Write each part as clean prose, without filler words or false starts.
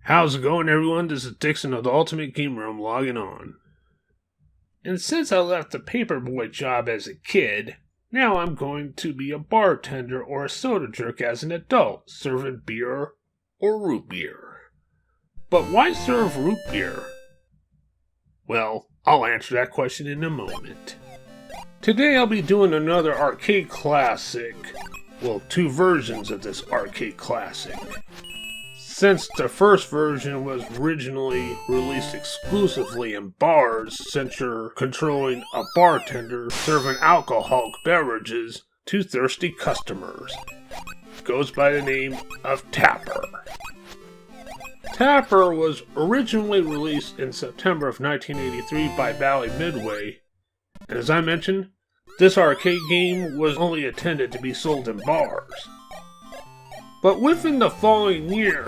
How's it going, everyone? This is Dixon of the Ultimate Game Room logging on. And since I left the Paperboy job as a kid, now I'm going to be a bartender or a soda jerk as an adult, serving beer or root beer. But why serve root beer? Well, I'll answer that question in a moment. Today I'll be doing another arcade classic. Well, two versions of this arcade classic. Since the first version was originally released exclusively in bars, since you're controlling a bartender serving alcoholic beverages to thirsty customers, it goes by the name of Tapper. Tapper was originally released in September of 1983 by Midway, and as I mentioned, this arcade game was only intended to be sold in bars. But within the following year,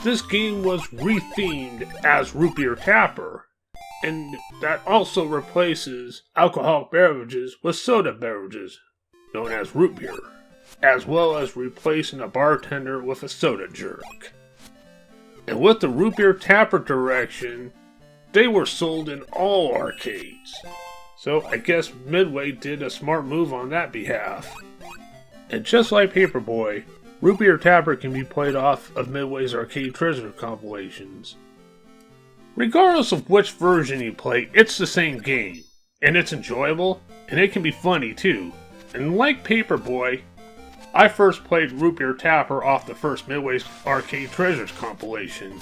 this game was rethemed as Root Beer Tapper, and that also replaces alcoholic beverages with soda beverages, known as root beer, as well as replacing a bartender with a soda jerk. And with the Root Beer Tapper direction, they were sold in all arcades. So I guess Midway did a smart move on that behalf. And just like Paperboy, Root Beer Tapper can be played off of Midway's arcade treasure compilations. Regardless of which version you play, it's the same game, and it's enjoyable, and it can be funny too. And like Paperboy, I first played Root Beer Tapper off the first Midway's arcade treasures compilation.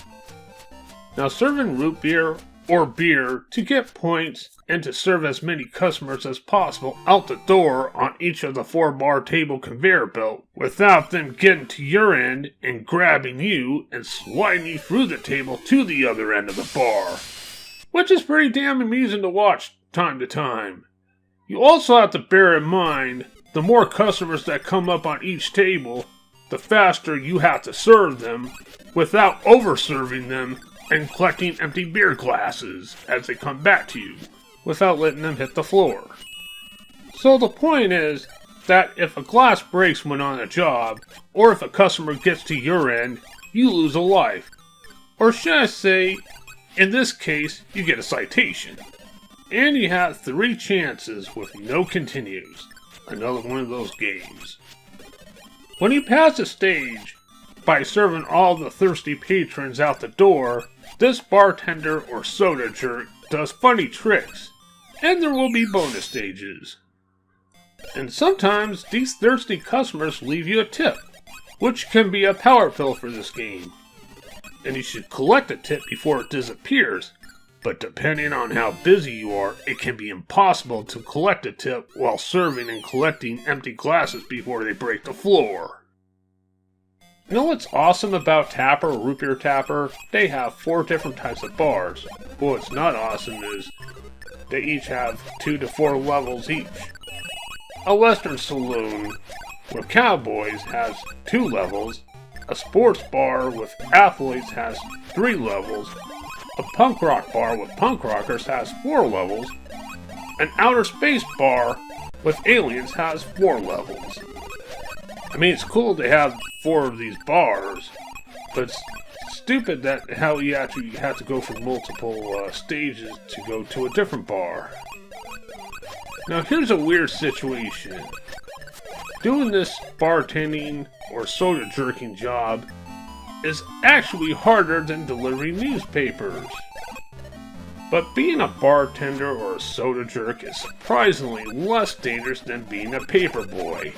Now, serving root beer or beer to get points and to serve as many customers as possible out the door on each of the 4-bar table conveyor belt without them getting to your end and grabbing you and sliding you through the table to the other end of the bar, which is pretty damn amusing to watch time to time. You also have to bear in mind, the more customers that come up on each table, the faster you have to serve them without over-serving them and collecting empty beer glasses as they come back to you, without letting them hit the floor. So the point is that if a glass breaks when on a job, or if a customer gets to your end, you lose a life. Or should I say, in this case, you get a citation. And you have 3 chances with no continues. Another one of those games. When you pass a stage, by serving all the thirsty patrons out the door, this bartender or soda jerk does funny tricks, and there will be bonus stages. And sometimes these thirsty customers leave you a tip, which can be a power pill for this game. And you should collect a tip before it disappears, but depending on how busy you are, it can be impossible to collect a tip while serving and collecting empty glasses before they break the floor. You know what's awesome about Tapper or Root Beer Tapper? They have 4 different types of bars. But what's not awesome is they each have 2 to 4 levels each. A Western Saloon with Cowboys has 2 levels. A sports bar with athletes has 3 levels. A punk rock bar with punk rockers has 4 levels. An outer space bar with aliens has 4 levels. I mean, it's cool to have 4 of these bars, but it's stupid that how you actually have to go through multiple stages to go to a different bar. Now, here's a weird situation. Doing this bartending or soda jerking job is actually harder than delivering newspapers. But being a bartender or a soda jerk is surprisingly less dangerous than being a paperboy.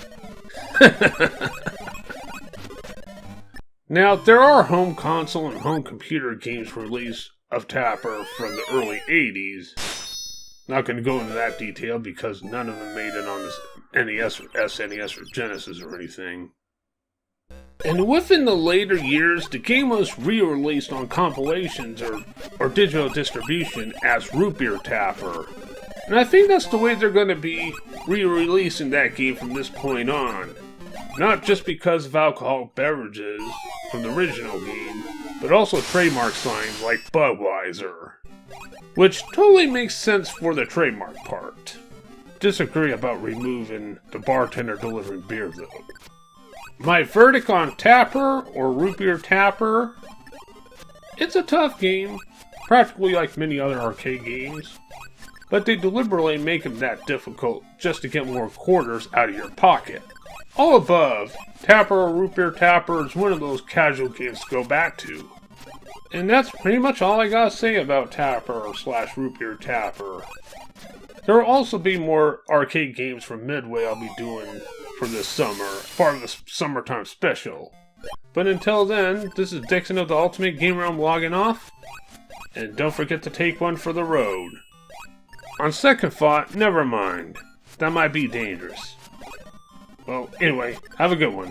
Now, there are home console and home computer games released of Tapper from the early 80s. Not going to go into that detail because none of them made it on this NES or SNES or Genesis or anything. And within the later years, the game was re-released on compilations or digital distribution as Root Beer Tapper. And I think that's the way they're going to be re-releasing that game from this point on. Not just because of alcoholic beverages from the original game, but also trademark signs like Budweiser. Which totally makes sense for the trademark part. Disagree about removing the bartender delivering beer though. My verdict on Tapper or Root Beer Tapper It's a tough game, practically like many other arcade games, but they deliberately make them that difficult just to get more quarters out of your pocket. All above, Tapper or Root Beer Tapper is one of those casual games to go back to. And that's pretty much all I gotta say about Tapper / Root Beer Tapper. There will also be more arcade games from Midway I'll be doing for this summer, part of the summertime special. But until then, this is Dixon of the Ultimate Game Realm logging off, and don't forget to take one for the road. On second thought, never mind. That might be dangerous. Well, anyway, have a good one.